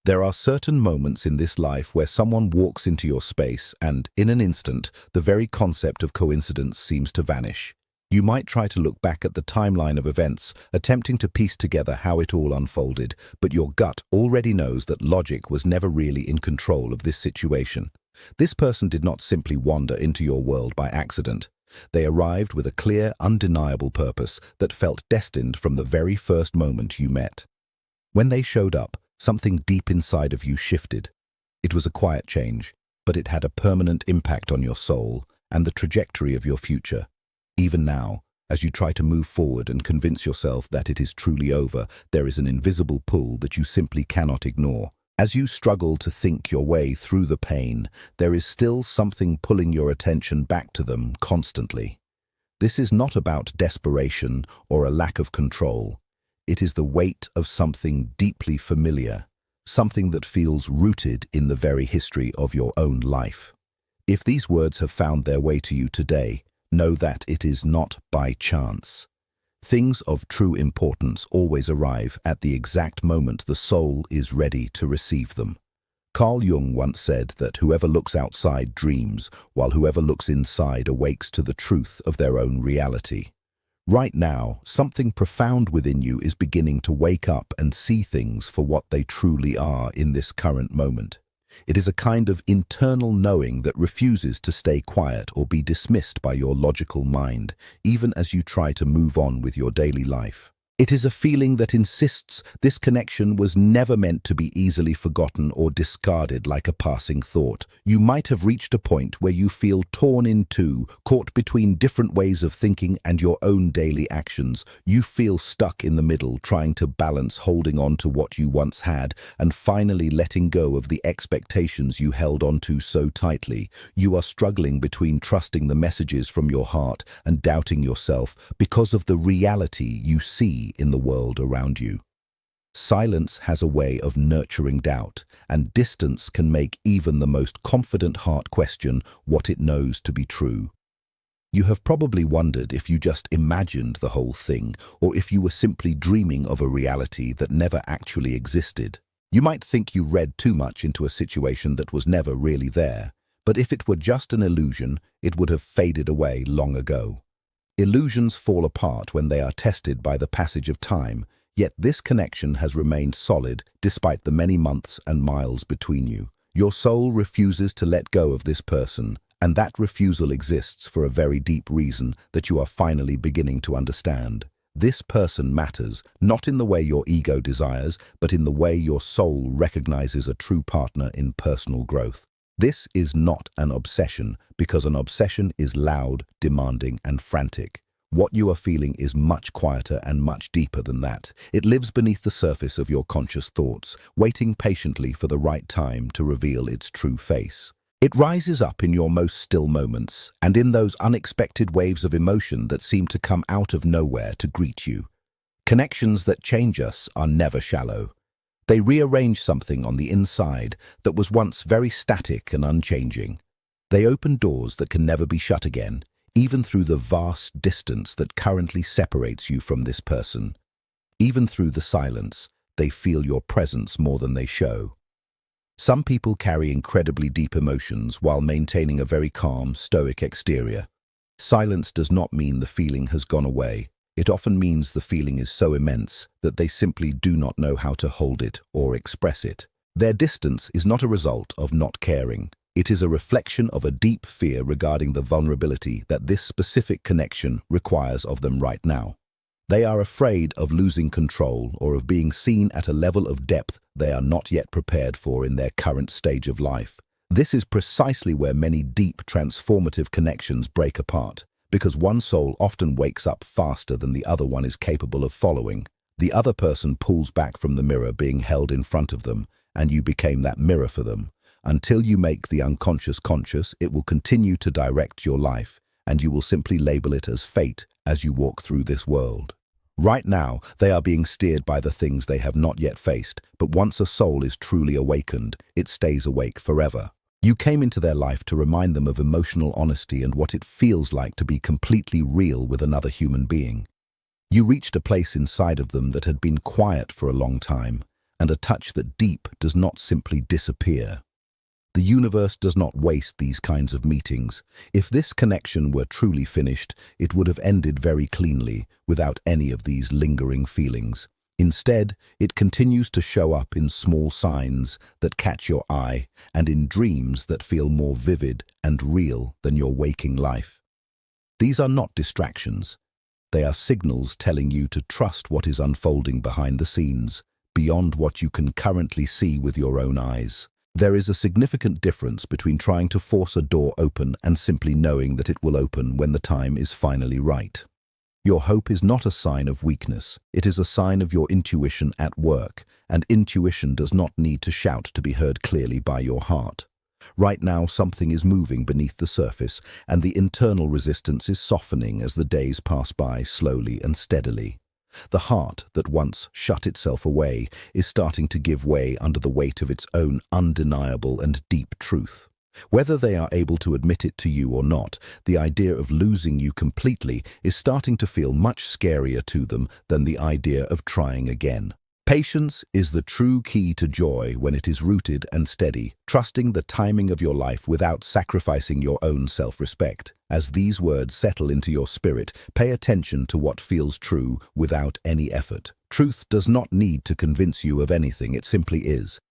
There are certain moments in this life where someone walks into your space and, in an instant, the very concept of coincidence seems to vanish. You might try to look back at the timeline of events, attempting to piece together how it all unfolded, but your gut already knows that logic was never really in control of this situation. This person did not simply wander into your world by accident. They arrived with a clear, undeniable purpose that felt destined from the very first moment you met. When they showed up, something deep inside of you shifted. It was a quiet change, but it had a permanent impact on your soul and the trajectory of your future. Even now, as you try to move forward and convince yourself that it is truly over, there is an invisible pull that you simply cannot ignore. As you struggle to think your way through the pain, there is still something pulling your attention back to them constantly. This is not about desperation or a lack of control. It is the weight of something deeply familiar, something that feels rooted in the very history of your own life. If these words have found their way to you today, know that it is not by chance. Things of true importance always arrive at the exact moment the soul is ready to receive them. Carl Jung once said that whoever looks outside dreams, while whoever looks inside awakes to the truth of their own reality. Right now, something profound within you is beginning to wake up and see things for what they truly are in this current moment. It is a kind of internal knowing that refuses to stay quiet or be dismissed by your logical mind, even as you try to move on with your daily life. It is a feeling that insists this connection was never meant to be easily forgotten or discarded like a passing thought. You might have reached a point where you feel torn in two, caught between different ways of thinking and your own daily actions. You feel stuck in the middle, trying to balance holding on to what you once had and finally letting go of the expectations you held onto so tightly. You are struggling between trusting the messages from your heart and doubting yourself because of the reality you see in the world around you. Silence has a way of nurturing doubt, and distance can make even the most confident heart question what it knows to be true. You have probably wondered if you just imagined the whole thing, or if you were simply dreaming of a reality that never actually existed. You might think you read too much into a situation that was never really there, but if it were just an illusion, it would have faded away long ago. Illusions fall apart when they are tested by the passage of time, yet this connection has remained solid despite the many months and miles between you. Your soul refuses to let go of this person, and that refusal exists for a very deep reason that you are finally beginning to understand. This person matters, not in the way your ego desires, but in the way your soul recognizes a true partner in personal growth. This is not an obsession, because an obsession is loud, demanding, and frantic. What you are feeling is much quieter and much deeper than that. It lives beneath the surface of your conscious thoughts, waiting patiently for the right time to reveal its true face. It rises up in your most still moments, and in those unexpected waves of emotion that seem to come out of nowhere to greet you. Connections that change us are never shallow. They rearrange something on the inside that was once very static and unchanging. They open doors that can never be shut again, even through the vast distance that currently separates you from this person. Even through the silence, they feel your presence more than they show. Some people carry incredibly deep emotions while maintaining a very calm, stoic exterior. Silence does not mean the feeling has gone away. It often means the feeling is so immense that they simply do not know how to hold it or express it. Their distance is not a result of not caring. It is a reflection of a deep fear regarding the vulnerability that this specific connection requires of them right now. They are afraid of losing control or of being seen at a level of depth they are not yet prepared for in their current stage of life. This is precisely where many deep, transformative connections break apart, because one soul often wakes up faster than the other one is capable of following. The other person pulls back from the mirror being held in front of them, and you became that mirror for them. Until you make the unconscious conscious, it will continue to direct your life, and you will simply label it as fate as you walk through this world. Right now, they are being steered by the things they have not yet faced, but once a soul is truly awakened, it stays awake forever. You came into their life to remind them of emotional honesty and what it feels like to be completely real with another human being. You reached a place inside of them that had been quiet for a long time, and a touch that deep does not simply disappear. The universe does not waste these kinds of meetings. If this connection were truly finished, it would have ended very cleanly, without any of these lingering feelings. Instead, it continues to show up in small signs that catch your eye and in dreams that feel more vivid and real than your waking life. These are not distractions. They are signals telling you to trust what is unfolding behind the scenes, beyond what you can currently see with your own eyes. There is a significant difference between trying to force a door open and simply knowing that it will open when the time is finally right. Your hope is not a sign of weakness. It is a sign of your intuition at work, and intuition does not need to shout to be heard clearly by your heart. Right now, something is moving beneath the surface, and the internal resistance is softening as the days pass by slowly and steadily. The heart that once shut itself away is starting to give way under the weight of its own undeniable and deep truth. Whether they are able to admit it to you or not, the idea of losing you completely is starting to feel much scarier to them than the idea of trying again. Patience is the true key to joy when it is rooted and steady, trusting the timing of your life without sacrificing your own self-respect. As these words settle into your spirit, pay attention to what feels true without any effort. Truth does not need to convince you of anything, it simply is.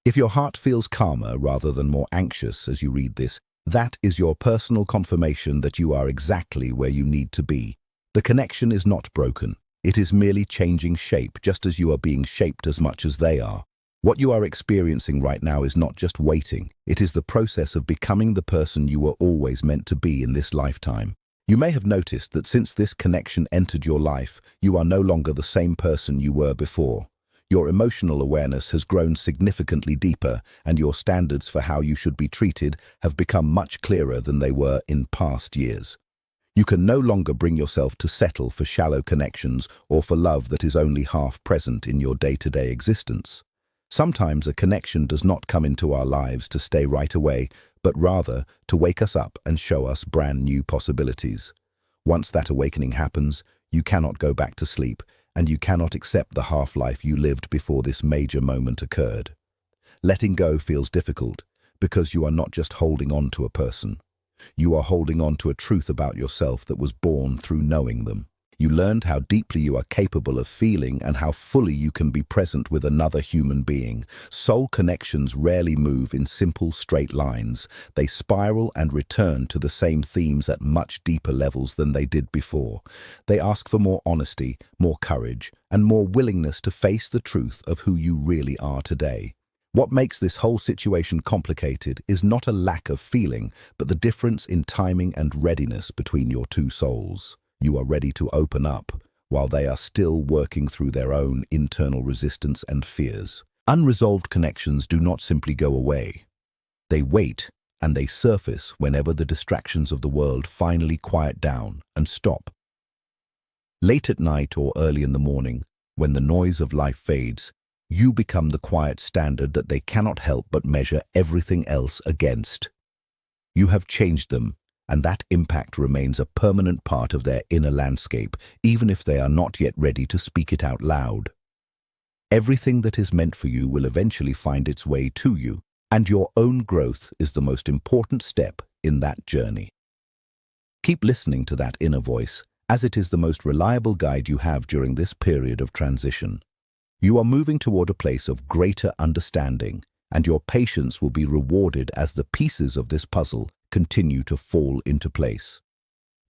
If your heart feels calmer rather than more anxious as you read this, that is your personal confirmation that you are exactly where you need to be. The connection is not broken. It is merely changing shape, just as you are being shaped as much as they are. What you are experiencing right now is not just waiting. It is the process of becoming the person you were always meant to be in this lifetime. You may have noticed that since this connection entered your life, you are no longer the same person you were before. Your emotional awareness has grown significantly deeper, and your standards for how you should be treated have become much clearer than they were in past years. You can no longer bring yourself to settle for shallow connections or for love that is only half present in your day-to-day existence. Sometimes a connection does not come into our lives to stay right away, but rather to wake us up and show us brand new possibilities. Once that awakening happens, you cannot go back to sleep, and you cannot accept the half-life you lived before this major moment occurred. Letting go feels difficult because you are not just holding on to a person. You are holding on to a truth about yourself that was born through knowing them. You learned how deeply you are capable of feeling and how fully you can be present with another human being. Soul connections rarely move in simple, straight lines. They spiral and return to the same themes at much deeper levels than they did before. They ask for more honesty, more courage, and more willingness to face the truth of who you really are today. What makes this whole situation complicated is not a lack of feeling, but the difference in timing and readiness between your two souls. You are ready to open up, while they are still working through their own internal resistance and fears. Unresolved connections do not simply go away. They wait, and they surface whenever the distractions of the world finally quiet down and stop. Late at night or early in the morning, when the noise of life fades, you become the quiet standard that they cannot help but measure everything else against. You have changed them, and that impact remains a permanent part of their inner landscape, even if they are not yet ready to speak it out loud. Everything that is meant for you will eventually find its way to you, and your own growth is the most important step in that journey. Keep listening to that inner voice, as it is the most reliable guide you have during this period of transition. You are moving toward a place of greater understanding, and your patience will be rewarded as the pieces of this puzzle continue to fall into place.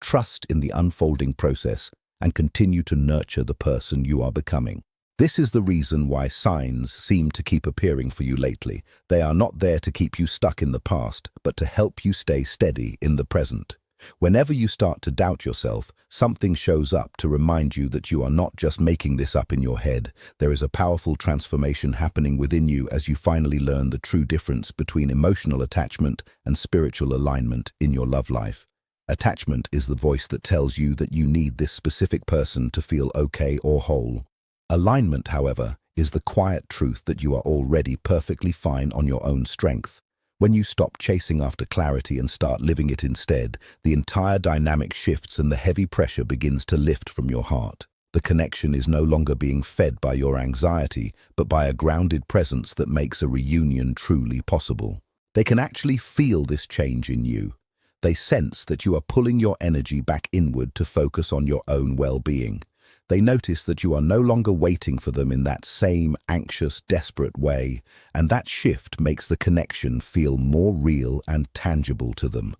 Trust in the unfolding process and continue to nurture the person you are becoming. This is the reason why signs seem to keep appearing for you lately. They are not there to keep you stuck in the past, but to help you stay steady in the present. Whenever you start to doubt yourself, something shows up to remind you that you are not just making this up in your head. There is a powerful transformation happening within you as you finally learn the true difference between emotional attachment and spiritual alignment in your love life. Attachment is the voice that tells you that you need this specific person to feel okay or whole. Alignment, however, is the quiet truth that you are already perfectly fine on your own strength. When you stop chasing after clarity and start living it instead, the entire dynamic shifts and the heavy pressure begins to lift from your heart. The connection is no longer being fed by your anxiety, but by a grounded presence that makes a reunion truly possible. They can actually feel this change in you. They sense that you are pulling your energy back inward to focus on your own well-being. They notice that you are no longer waiting for them in that same anxious, desperate way, and that shift makes the connection feel more real and tangible to them.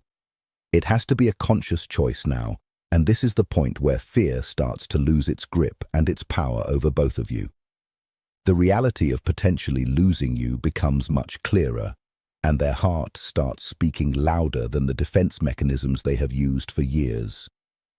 It has to be a conscious choice now, and this is the point where fear starts to lose its grip and its power over both of you. The reality of potentially losing you becomes much clearer, and their heart starts speaking louder than the defense mechanisms they have used for years.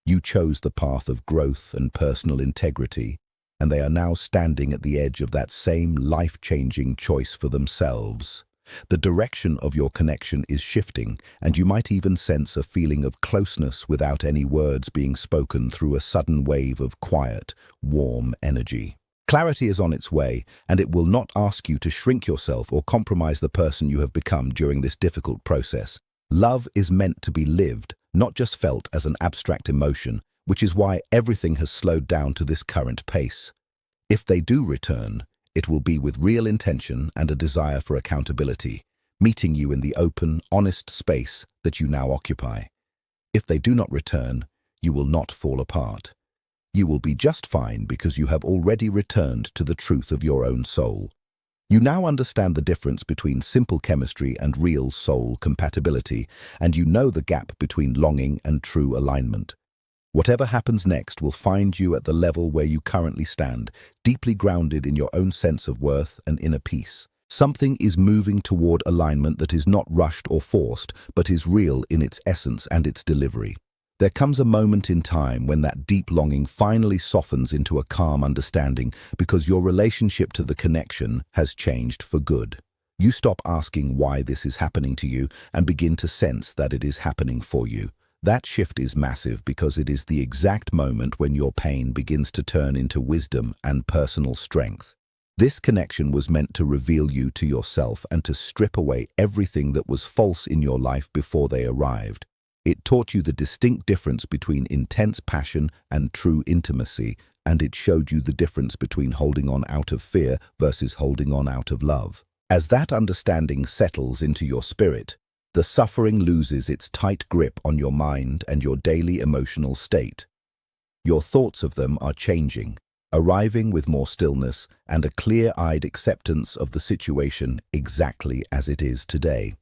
You chose the path of growth and personal integrity, and they are now standing at the edge of that same life-changing choice for themselves. The direction of your connection is shifting, and you might even sense a feeling of closeness without any words being spoken through a sudden wave of quiet, warm energy. Clarity is on its way, and it will not ask you to shrink yourself or compromise the person you have become during this difficult process. Love is meant to be lived, not just felt as an abstract emotion, which is why everything has slowed down to this current pace. If they do return, it will be with real intention and a desire for accountability, meeting you in the open, honest space that you now occupy. If they do not return, you will not fall apart. You will be just fine because you have already returned to the truth of your own soul. You now understand the difference between simple chemistry and real soul compatibility, and you know the gap between longing and true alignment. Whatever happens next will find you at the level where you currently stand, deeply grounded in your own sense of worth and inner peace. Something is moving toward alignment that is not rushed or forced, but is real in its essence and its delivery. There comes a moment in time when that deep longing finally softens into a calm understanding because your relationship to the connection has changed for good. You stop asking why this is happening to you and begin to sense that it is happening for you. That shift is massive because it is the exact moment when your pain begins to turn into wisdom and personal strength. This connection was meant to reveal you to yourself and to strip away everything that was false in your life before they arrived. It taught you the distinct difference between intense passion and true intimacy, and it showed you the difference between holding on out of fear versus holding on out of love. As that understanding settles into your spirit, the suffering loses its tight grip on your mind and your daily emotional state. Your thoughts of them are changing, arriving with more stillness and a clear-eyed acceptance of the situation exactly as it is today.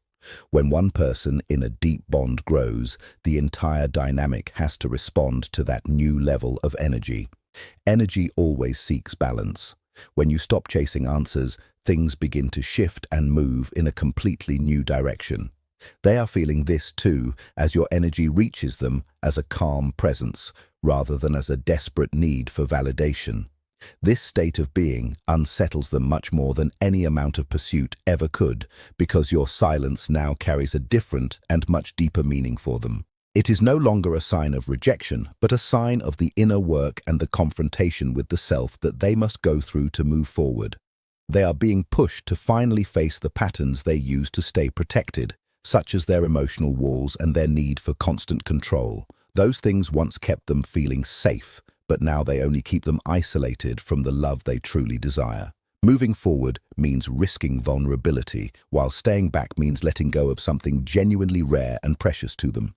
When one person in a deep bond grows, the entire dynamic has to respond to that new level of energy. Energy always seeks balance. When you stop chasing answers, things begin to shift and move in a completely new direction. They are feeling this too, as your energy reaches them as a calm presence, rather than as a desperate need for validation. This state of being unsettles them much more than any amount of pursuit ever could, because your silence now carries a different and much deeper meaning for them. It is no longer a sign of rejection, but a sign of the inner work and the confrontation with the self that they must go through to move forward. They are being pushed to finally face the patterns they use to stay protected, such as their emotional walls and their need for constant control. Those things once kept them feeling safe, but now they only keep them isolated from the love they truly desire. Moving forward means risking vulnerability, while staying back means letting go of something genuinely rare and precious to them.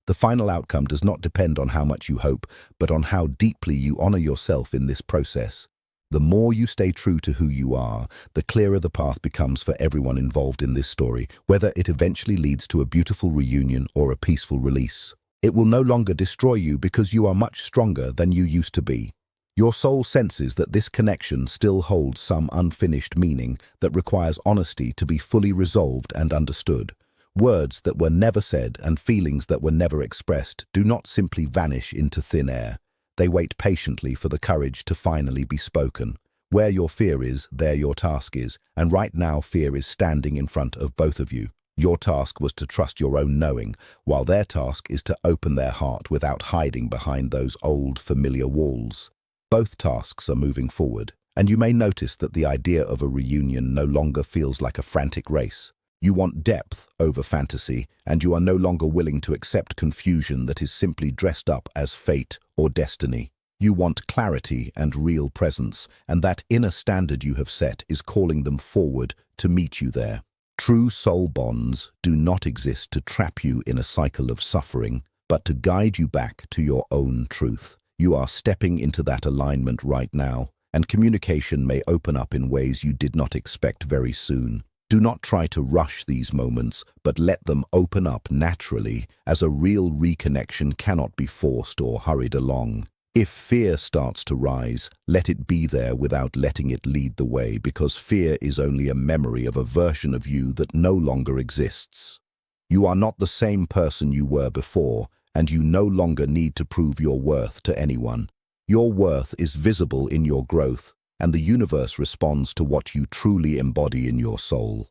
The final outcome does not depend on how much you hope, but on how deeply you honor yourself in this process. The more you stay true to who you are, the clearer the path becomes for everyone involved in this story, whether it eventually leads to a beautiful reunion or a peaceful release. It will no longer destroy you because you are much stronger than you used to be. Your soul senses that this connection still holds some unfinished meaning that requires honesty to be fully resolved and understood. Words that were never said and feelings that were never expressed do not simply vanish into thin air. They wait patiently for the courage to finally be spoken. Where your fear is, there your task is, and right now fear is standing in front of both of you. Your task was to trust your own knowing, while their task is to open their heart without hiding behind those old, familiar walls. Both tasks are moving forward, and you may notice that the idea of a reunion no longer feels like a frantic race. You want depth over fantasy, and you are no longer willing to accept confusion that is simply dressed up as fate or destiny. You want clarity and real presence, and that inner standard you have set is calling them forward to meet you there. True soul bonds do not exist to trap you in a cycle of suffering, but to guide you back to your own truth. You are stepping into that alignment right now, and communication may open up in ways you did not expect very soon. Do not try to rush these moments, but let them open up naturally, as a real reconnection cannot be forced or hurried along. If fear starts to rise, let it be there without letting it lead the way, because fear is only a memory of a version of you that no longer exists. You are not the same person you were before, and you no longer need to prove your worth to anyone. Your worth is visible in your growth, and the universe responds to what you truly embody in your soul.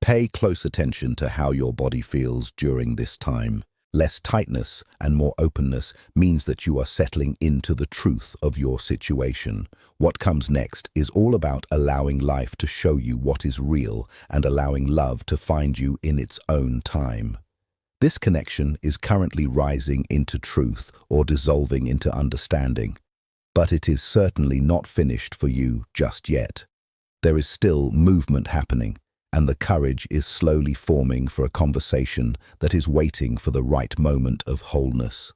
Pay close attention to how your body feels during this time. Less tightness and more openness means that you are settling into the truth of your situation. What comes next is all about allowing life to show you what is real and allowing love to find you in its own time. This connection is currently rising into truth or dissolving into understanding, but it is certainly not finished for you just yet. There is still movement happening, and the courage is slowly forming for a conversation that is waiting for the right moment of wholeness.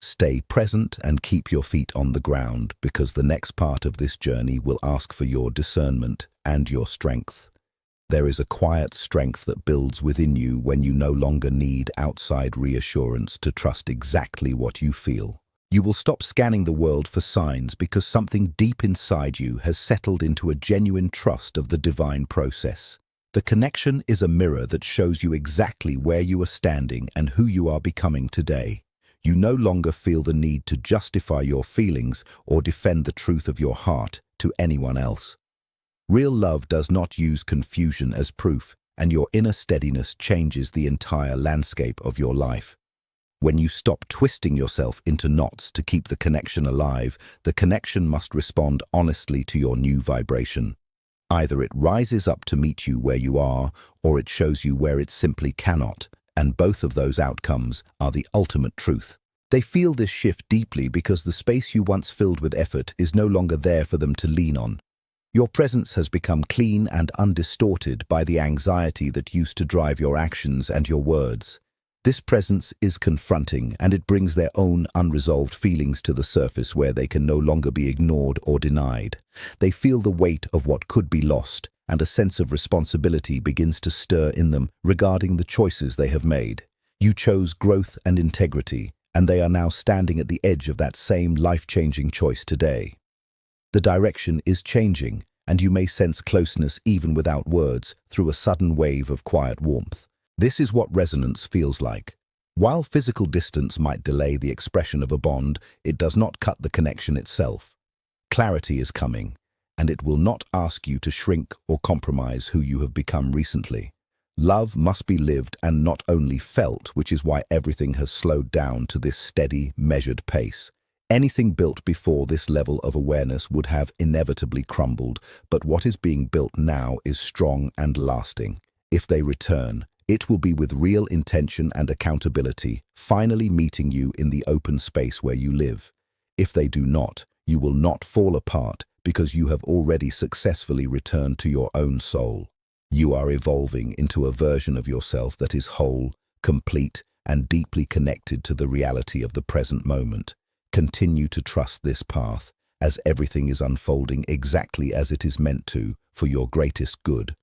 Stay present and keep your feet on the ground, because the next part of this journey will ask for your discernment and your strength. There is a quiet strength that builds within you when you no longer need outside reassurance to trust exactly what you feel. You will stop scanning the world for signs because something deep inside you has settled into a genuine trust of the divine process. The connection is a mirror that shows you exactly where you are standing and who you are becoming today. You no longer feel the need to justify your feelings or defend the truth of your heart to anyone else. Real love does not use confusion as proof, and your inner steadiness changes the entire landscape of your life. When you stop twisting yourself into knots to keep the connection alive, the connection must respond honestly to your new vibration. Either it rises up to meet you where you are, or it shows you where it simply cannot, and both of those outcomes are the ultimate truth. They feel this shift deeply because the space you once filled with effort is no longer there for them to lean on. Your presence has become clean and undistorted by the anxiety that used to drive your actions and your words. This presence is confronting, and it brings their own unresolved feelings to the surface where they can no longer be ignored or denied. They feel the weight of what could be lost, and a sense of responsibility begins to stir in them regarding the choices they have made. You chose growth and integrity, and they are now standing at the edge of that same life-changing choice today. The direction is changing, and you may sense closeness even without words through a sudden wave of quiet warmth. This is what resonance feels like. While physical distance might delay the expression of a bond, it does not cut the connection itself. Clarity is coming, and it will not ask you to shrink or compromise who you have become recently. Love must be lived and not only felt, which is why everything has slowed down to this steady, measured pace. Anything built before this level of awareness would have inevitably crumbled, but what is being built now is strong and lasting. If they return, it will be with real intention and accountability, finally meeting you in the open space where you live. If they do not, you will not fall apart because you have already successfully returned to your own soul. You are evolving into a version of yourself that is whole, complete, and deeply connected to the reality of the present moment. Continue to trust this path, as everything is unfolding exactly as it is meant to, for your greatest good.